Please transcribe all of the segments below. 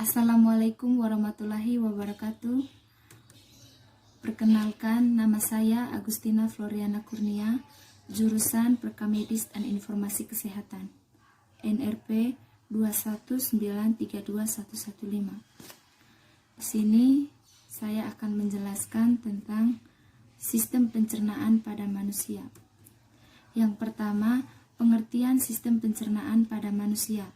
Assalamualaikum warahmatullahi wabarakatuh. Perkenalkan, nama saya Agustina Floriana Kurnia, jurusan Perkamedis dan Informasi Kesehatan, NRP 219321115. Di sini saya akan menjelaskan tentang sistem pencernaan pada manusia. Yang pertama, pengertian sistem pencernaan pada manusia.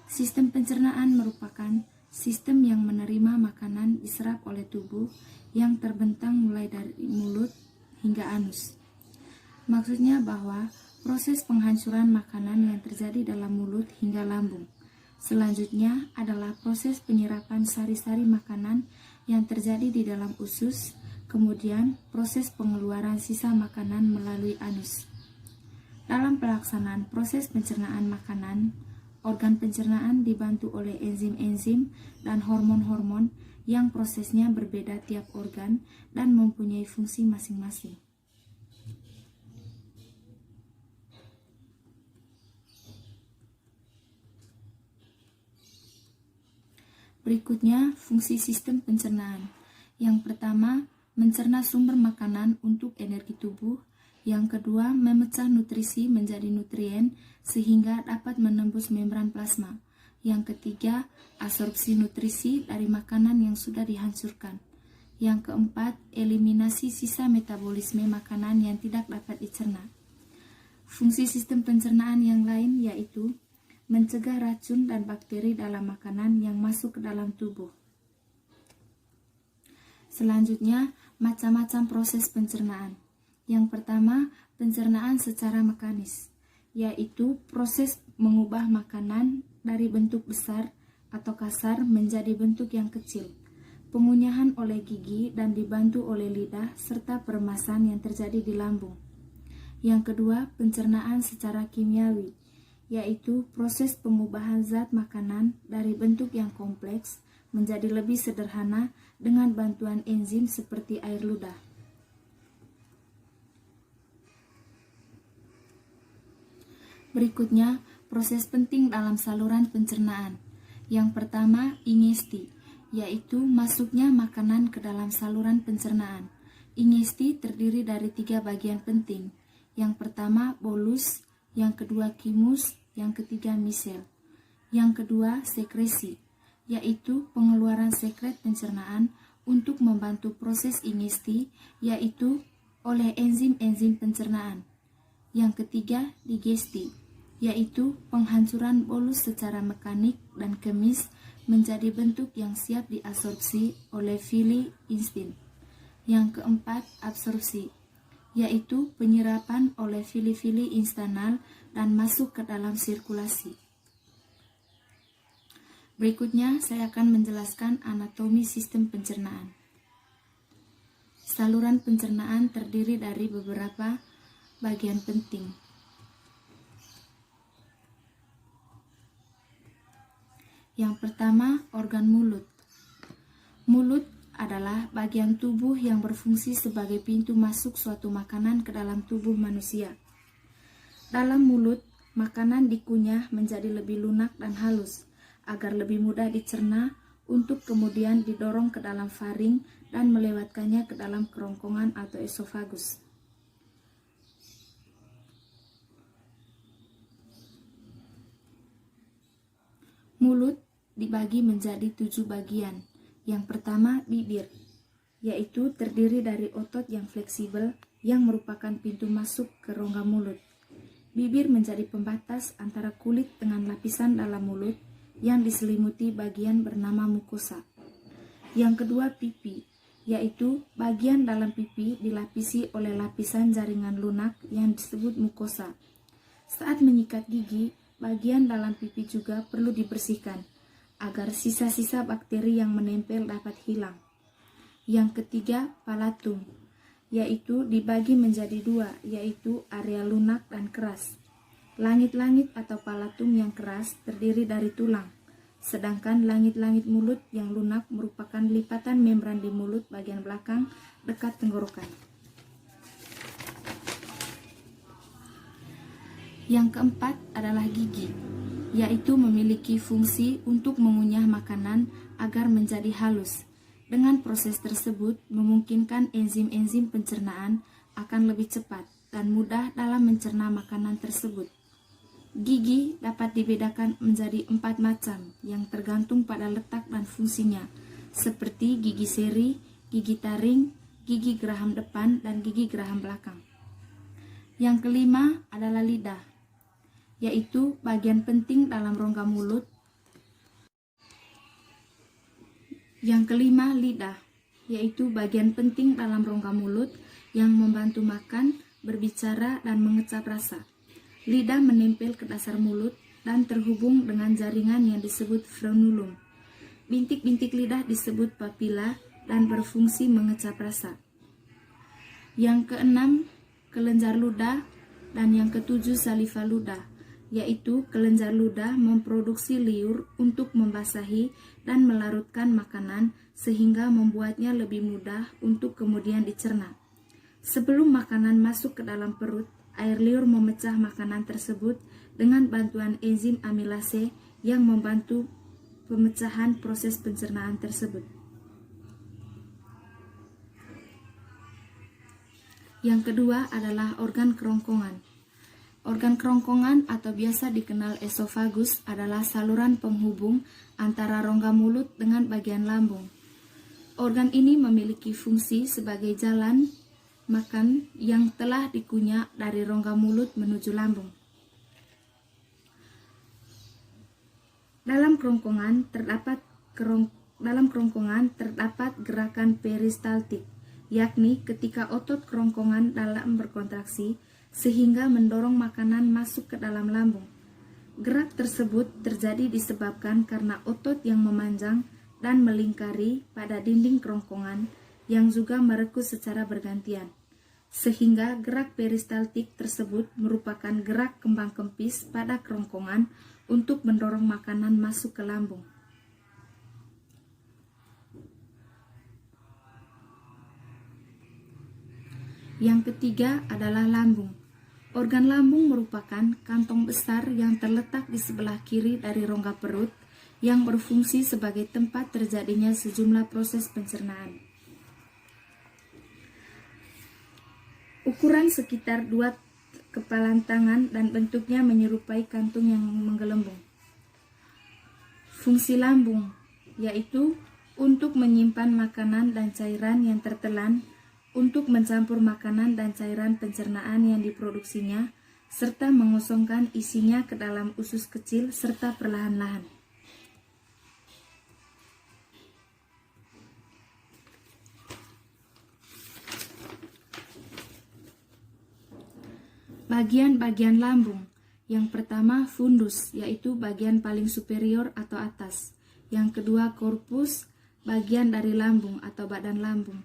Sistem pencernaan merupakan sistem yang menerima makanan diserap oleh tubuh yang terbentang mulai dari mulut hingga anus. Maksudnya bahwa proses penghancuran makanan yang terjadi dalam mulut hingga lambung. Selanjutnya adalah proses penyerapan sari-sari makanan yang terjadi di dalam usus, kemudian proses pengeluaran sisa makanan melalui anus. Dalam pelaksanaan proses pencernaan makanan, organ pencernaan dibantu oleh enzim-enzim dan hormon-hormon yang prosesnya berbeda tiap organ dan mempunyai fungsi masing-masing. Berikutnya, fungsi sistem pencernaan. Yang pertama, mencerna sumber makanan untuk energi tubuh. Yang kedua, memecah nutrisi menjadi nutrien sehingga dapat menembus membran plasma. Yang ketiga, absorpsi nutrisi dari makanan yang sudah dihancurkan. Yang keempat, eliminasi sisa metabolisme makanan yang tidak dapat dicerna. Fungsi sistem pencernaan yang lain yaitu mencegah racun dan bakteri dalam makanan yang masuk ke dalam tubuh. Selanjutnya, macam-macam proses pencernaan. Yang pertama, pencernaan secara mekanis, yaitu proses mengubah makanan dari bentuk besar atau kasar menjadi bentuk yang kecil, pengunyahan oleh gigi dan dibantu oleh lidah serta peremasan yang terjadi di lambung. Yang kedua, pencernaan secara kimiawi, yaitu proses pengubahan zat makanan dari bentuk yang kompleks menjadi lebih sederhana dengan bantuan enzim seperti air ludah. Berikutnya, proses penting dalam saluran pencernaan. Yang pertama, ingesti, yaitu masuknya makanan ke dalam saluran pencernaan. Ingesti terdiri dari 3 bagian penting. Yang pertama, bolus, yang kedua, chymus, yang ketiga, misel. Yang kedua, sekresi, yaitu pengeluaran sekret pencernaan untuk membantu proses ingesti, yaitu oleh enzim-enzim pencernaan. Yang ketiga, digesti, yaitu penghancuran bolus secara mekanik dan kemis menjadi bentuk yang siap diabsorpsi oleh villi intestin. Yang keempat, absorpsi, yaitu penyerapan oleh villi-villi intestinal dan masuk ke dalam sirkulasi. Berikutnya, saya akan menjelaskan anatomi sistem pencernaan. Saluran pencernaan terdiri dari beberapa bagian penting. Yang pertama, organ mulut. Mulut adalah bagian tubuh yang berfungsi sebagai pintu masuk suatu makanan ke dalam tubuh manusia. Dalam mulut, makanan dikunyah menjadi lebih lunak dan halus, agar lebih mudah dicerna untuk kemudian didorong ke dalam faring dan melewatkannya ke dalam kerongkongan atau esofagus. Mulut dibagi menjadi 7 bagian. Yang pertama, bibir, yaitu terdiri dari otot yang fleksibel yang merupakan pintu masuk ke rongga mulut. Bibir menjadi pembatas antara kulit dengan lapisan dalam mulut yang diselimuti bagian bernama mukosa. Yang kedua, pipi, yaitu bagian dalam pipi dilapisi oleh lapisan jaringan lunak yang disebut mukosa. Saat menyikat gigi, bagian dalam pipi juga perlu dibersihkan agar sisa-sisa bakteri yang menempel dapat hilang. Yang ketiga, palatum, yaitu dibagi menjadi 2, yaitu area lunak dan keras. Langit-langit atau palatum yang keras terdiri dari tulang, sedangkan langit-langit mulut yang lunak merupakan lipatan membran di mulut bagian belakang dekat tenggorokan. Yang keempat adalah gigi, yaitu memiliki fungsi untuk mengunyah makanan agar menjadi halus. Dengan proses tersebut, memungkinkan enzim-enzim pencernaan akan lebih cepat dan mudah dalam mencerna makanan tersebut. Gigi dapat dibedakan menjadi 4 macam yang tergantung pada letak dan fungsinya, seperti gigi seri, gigi taring, gigi geraham depan, dan gigi geraham belakang. Yang kelima adalah lidah, yaitu bagian penting dalam rongga mulut. Yang kelima, lidah, yaitu bagian penting dalam rongga mulut yang membantu makan, berbicara, dan mengecap rasa. Lidah menempel ke dasar mulut dan terhubung dengan jaringan yang disebut frenulum. Bintik-bintik lidah disebut papila dan berfungsi mengecap rasa. Yang keenam, kelenjar ludah, dan yang ketujuh, saliva ludah, yaitu kelenjar ludah memproduksi liur untuk membasahi dan melarutkan makanan sehingga membuatnya lebih mudah untuk kemudian dicerna. Sebelum makanan masuk ke dalam perut, air liur memecah makanan tersebut dengan bantuan enzim amilase yang membantu pemecahan proses pencernaan tersebut. Yang kedua adalah organ kerongkongan. Organ kerongkongan atau biasa dikenal esofagus adalah saluran penghubung antara rongga mulut dengan bagian lambung. Organ ini memiliki fungsi sebagai jalan makan yang telah dikunyah dari rongga mulut menuju lambung. Dalam kerongkongan terdapat gerakan peristaltik, yakni ketika otot kerongkongan dalam berkontraksi sehingga mendorong makanan masuk ke dalam lambung. Gerak tersebut terjadi disebabkan karena otot yang memanjang dan melingkari pada dinding kerongkongan yang juga merekus secara bergantian. Sehingga gerak peristaltik tersebut merupakan gerak kembang kempis pada kerongkongan untuk mendorong makanan masuk ke lambung. Yang ketiga adalah lambung. Organ lambung merupakan kantong besar yang terletak di sebelah kiri dari rongga perut yang berfungsi sebagai tempat terjadinya sejumlah proses pencernaan. Ukuran sekitar 2 kepalan tangan dan bentuknya menyerupai kantung yang menggelembung. Fungsi lambung yaitu untuk menyimpan makanan dan cairan yang tertelan, untuk mencampur makanan dan cairan pencernaan yang diproduksinya, serta mengosongkan isinya ke dalam usus kecil serta perlahan-lahan. Bagian-bagian lambung. Yang pertama, fundus, yaitu bagian paling superior atau atas. Yang kedua, korpus, bagian dari lambung atau badan lambung.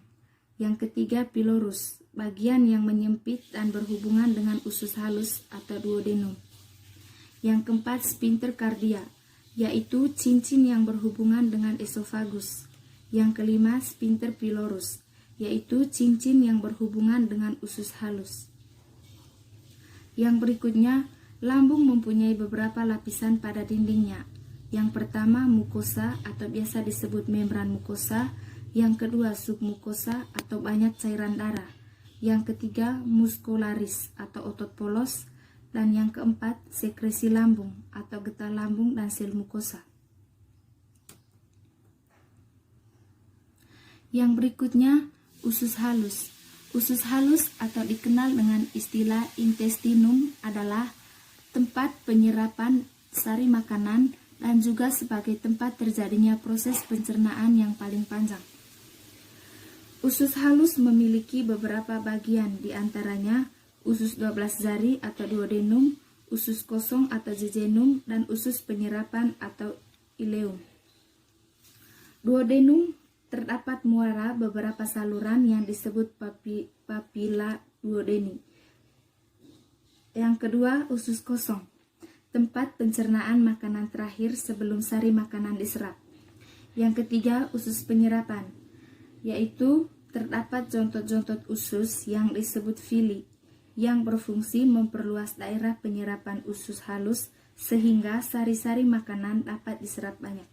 Yang ketiga, pilorus, bagian yang menyempit dan berhubungan dengan usus halus atau duodenum. Yang keempat, sphincter cardia, yaitu cincin yang berhubungan dengan esofagus. Yang kelima, sphincter pylorus, yaitu cincin yang berhubungan dengan usus halus. Yang berikutnya, lambung mempunyai beberapa lapisan pada dindingnya. Yang pertama, mukosa atau biasa disebut membran mukosa. Yang kedua, submukosa atau banyak cairan darah. Yang ketiga, muscularis atau otot polos. Dan yang keempat, sekresi lambung atau getah lambung dan sel mukosa. Yang berikutnya, usus halus. Usus halus atau dikenal dengan istilah intestinum adalah tempat penyerapan sari makanan dan juga sebagai tempat terjadinya proses pencernaan yang paling panjang. Usus halus memiliki beberapa bagian, diantaranya usus 12 jari atau duodenum, usus kosong atau jejunum, dan usus penyerapan atau ileum. Duodenum terdapat muara beberapa saluran yang disebut papila duodeni. Yang kedua, usus kosong, tempat pencernaan makanan terakhir sebelum sari makanan diserap. Yang ketiga, usus penyerapan, yaitu terdapat jontot-jontot usus yang disebut villi, yang berfungsi memperluas daerah penyerapan usus halus sehingga sari-sari makanan dapat diserap banyak.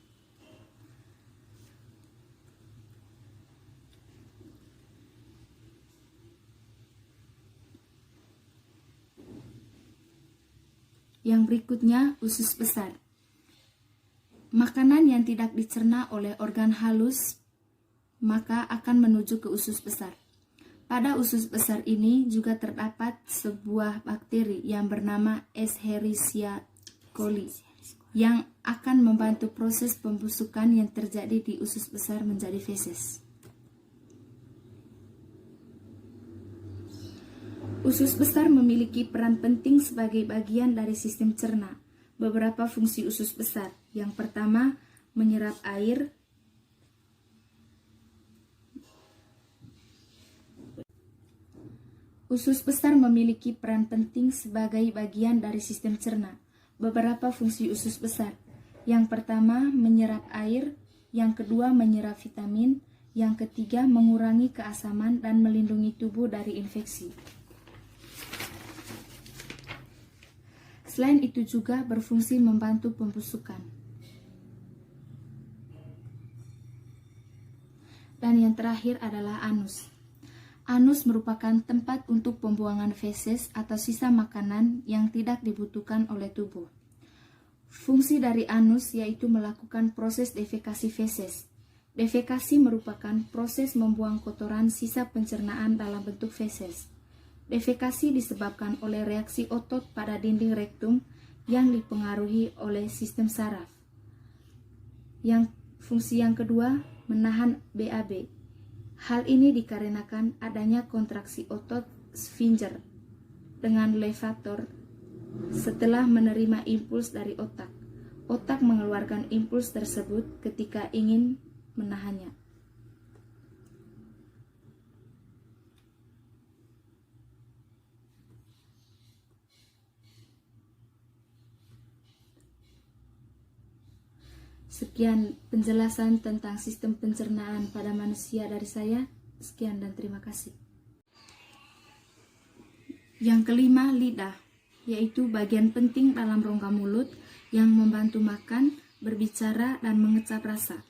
Yang berikutnya, usus besar. Makanan yang tidak dicerna oleh organ halus maka akan menuju ke usus besar. Pada usus besar ini juga terdapat sebuah bakteri yang bernama Escherichia coli yang akan membantu proses pembusukan yang terjadi di usus besar menjadi feses. Usus besar memiliki peran penting sebagai bagian dari sistem cerna. Beberapa fungsi usus besar. Yang pertama, menyerap air. Usus besar memiliki peran penting sebagai bagian dari sistem cerna. Beberapa fungsi usus besar. Yang pertama, menyerap air. Yang kedua, menyerap vitamin. Yang ketiga, mengurangi keasaman dan melindungi tubuh dari infeksi. Selain itu juga berfungsi membantu pembusukan. Dan yang terakhir adalah anus. Anus merupakan tempat untuk pembuangan feses atau sisa makanan yang tidak dibutuhkan oleh tubuh. Fungsi dari anus yaitu melakukan proses defekasi feses. Defekasi merupakan proses membuang kotoran sisa pencernaan dalam bentuk feses. Defekasi disebabkan oleh reaksi otot pada dinding rektum yang dipengaruhi oleh sistem saraf. Fungsi yang kedua, menahan BAB. Hal ini dikarenakan adanya kontraksi otot sphincter dengan levator setelah menerima impuls dari otak. Otak mengeluarkan impuls tersebut ketika ingin menahannya. Sekian penjelasan tentang sistem pencernaan pada manusia dari saya. Sekian dan terima kasih. Yang kelima, lidah, yaitu bagian penting dalam rongga mulut yang membantu makan, berbicara, dan mengecap rasa.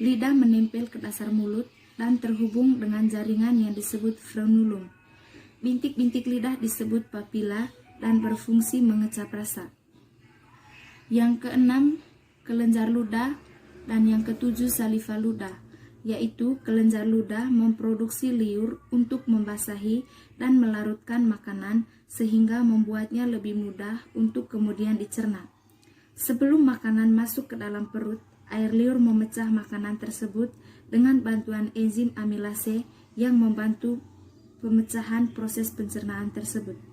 Lidah menempel ke dasar mulut dan terhubung dengan jaringan yang disebut frenulum. Bintik-bintik lidah disebut papila dan berfungsi mengecap rasa. Yang keenam, kelenjar ludah, dan yang ketujuh, saliva ludah, yaitu kelenjar ludah memproduksi liur untuk membasahi dan melarutkan makanan sehingga membuatnya lebih mudah untuk kemudian dicerna. Sebelum makanan masuk ke dalam perut, air liur memecah makanan tersebut dengan bantuan enzim amilase yang membantu pemecahan proses pencernaan tersebut.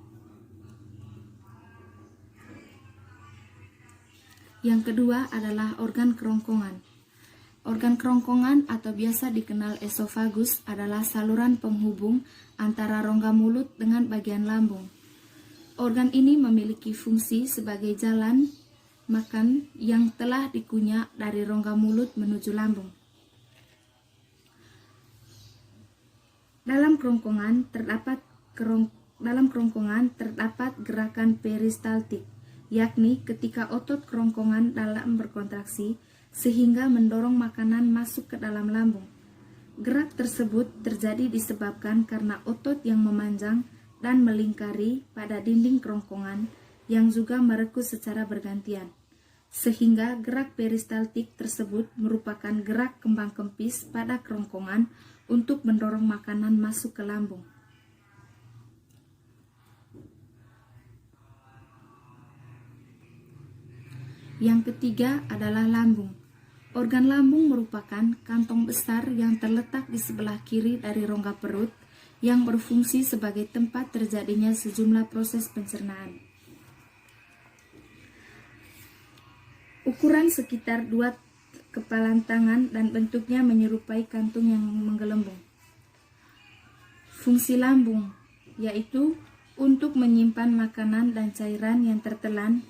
Yang kedua adalah organ kerongkongan. Organ kerongkongan atau biasa dikenal esofagus adalah saluran penghubung antara rongga mulut dengan bagian lambung. Organ ini memiliki fungsi sebagai jalan makan yang telah dikunyah dari rongga mulut menuju lambung. Dalam kerongkongan terdapat gerakan peristaltik, yakni ketika otot kerongkongan dalam berkontraksi sehingga mendorong makanan masuk ke dalam lambung. Gerak tersebut terjadi disebabkan karena otot yang memanjang dan melingkari pada dinding kerongkongan yang juga merekus secara bergantian. Sehingga gerak peristaltik tersebut merupakan gerak kembang kempis pada kerongkongan untuk mendorong makanan masuk ke lambung. Yang ketiga adalah lambung. Organ lambung merupakan kantong besar yang terletak di sebelah kiri dari rongga perut yang berfungsi sebagai tempat terjadinya sejumlah proses pencernaan. Ukuran sekitar 2 kepalan tangan dan bentuknya menyerupai kantung yang menggelembung. Fungsi lambung yaitu untuk menyimpan makanan dan cairan yang tertelan,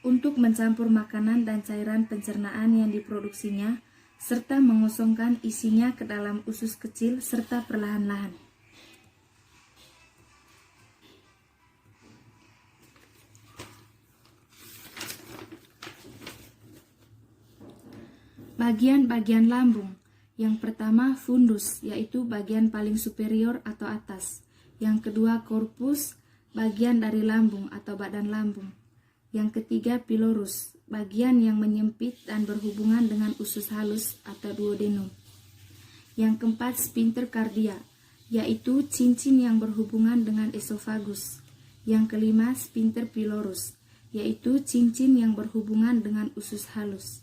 untuk mencampur makanan dan cairan pencernaan yang diproduksinya, serta mengosongkan isinya ke dalam usus kecil serta perlahan-lahan. Bagian-bagian lambung. Yang pertama fundus, yaitu bagian paling superior atau atas. Yang kedua corpus, bagian dari lambung atau badan lambung. Yang ketiga pylorus, bagian yang menyempit dan berhubungan dengan usus halus atau duodenum. Yang keempat sphincter cardia, yaitu cincin yang berhubungan dengan esofagus. Yang kelima sphincter pylorus, yaitu cincin yang berhubungan dengan usus halus.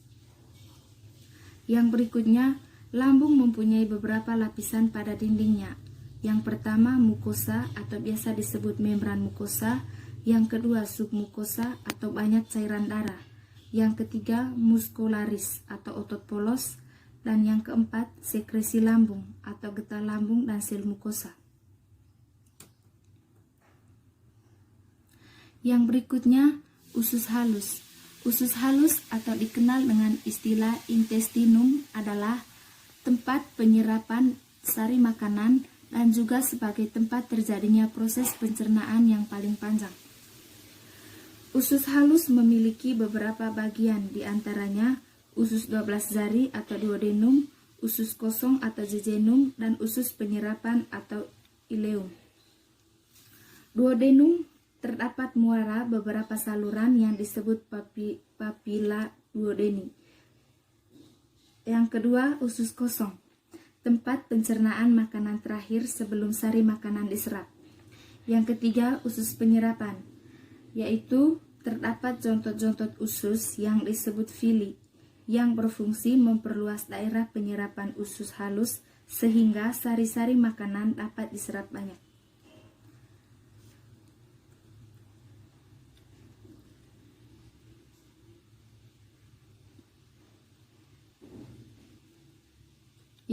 Yang berikutnya, lambung mempunyai beberapa lapisan pada dindingnya. Yang pertama mukosa atau biasa disebut membran mukosa, yang kedua submukosa atau banyak cairan darah, yang ketiga muscularis atau otot polos, dan yang keempat sekresi lambung atau getah lambung dan sel mukosa. Yang berikutnya usus halus. Usus halus atau dikenal dengan istilah intestinum adalah tempat penyerapan sari makanan dan juga sebagai tempat terjadinya proses pencernaan yang paling panjang. Usus halus memiliki beberapa bagian, diantaranya usus 12 jari atau duodenum, usus kosong atau jejunum, dan usus penyerapan atau ileum. Duodenum terdapat muara beberapa saluran yang disebut papila duodeni. Yang kedua, usus kosong, tempat pencernaan makanan terakhir sebelum sari makanan diserap. Yang ketiga, usus penyerapan, yaitu terdapat jontot-jontot usus yang disebut villi, yang berfungsi memperluas daerah penyerapan usus halus sehingga sari-sari makanan dapat diserap banyak.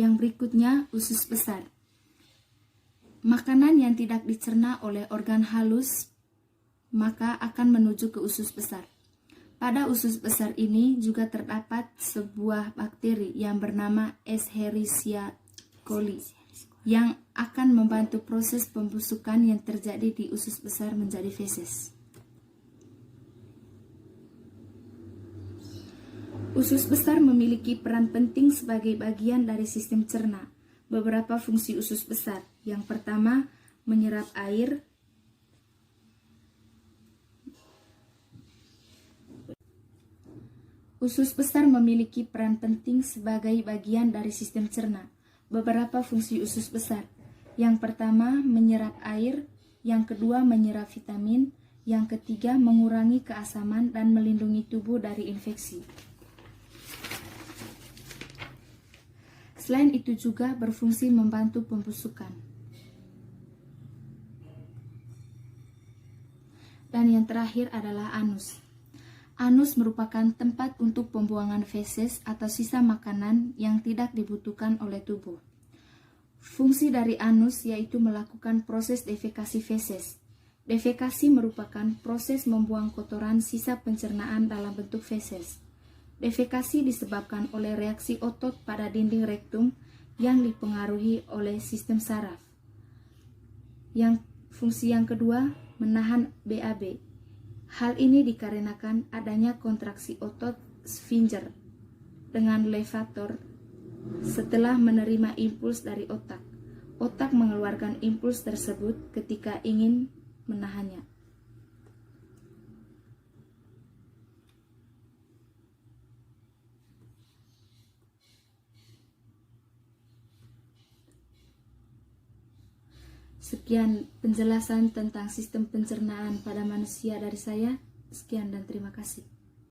Yang berikutnya, usus besar. Makanan yang tidak dicerna oleh organ halus maka akan menuju ke usus besar. Pada usus besar ini juga terdapat sebuah bakteri yang bernama Escherichia coli yang akan membantu proses pembusukan yang terjadi di usus besar menjadi feses. Usus besar memiliki peran penting sebagai bagian dari sistem cerna. Beberapa fungsi usus besar. Yang pertama, menyerap air. Usus besar memiliki peran penting sebagai bagian dari sistem cerna. Beberapa fungsi usus besar. Yang pertama, menyerap air. Yang kedua, menyerap vitamin. Yang ketiga, mengurangi keasaman dan melindungi tubuh dari infeksi. Selain itu juga berfungsi membantu pembusukan. Dan yang terakhir adalah anus. Anus merupakan tempat untuk pembuangan feses atau sisa makanan yang tidak dibutuhkan oleh tubuh. Fungsi dari anus yaitu melakukan proses defekasi feses. Defekasi merupakan proses membuang kotoran sisa pencernaan dalam bentuk feses. Defekasi disebabkan oleh reaksi otot pada dinding rektum yang dipengaruhi oleh sistem saraf. Yang fungsi yang kedua, menahan BAB. Hal ini dikarenakan adanya kontraksi otot sphincter dengan levator setelah menerima impuls dari otak. Otak mengeluarkan impuls tersebut ketika ingin menahannya. Sekian penjelasan tentang sistem pencernaan pada manusia dari saya. Sekian dan terima kasih.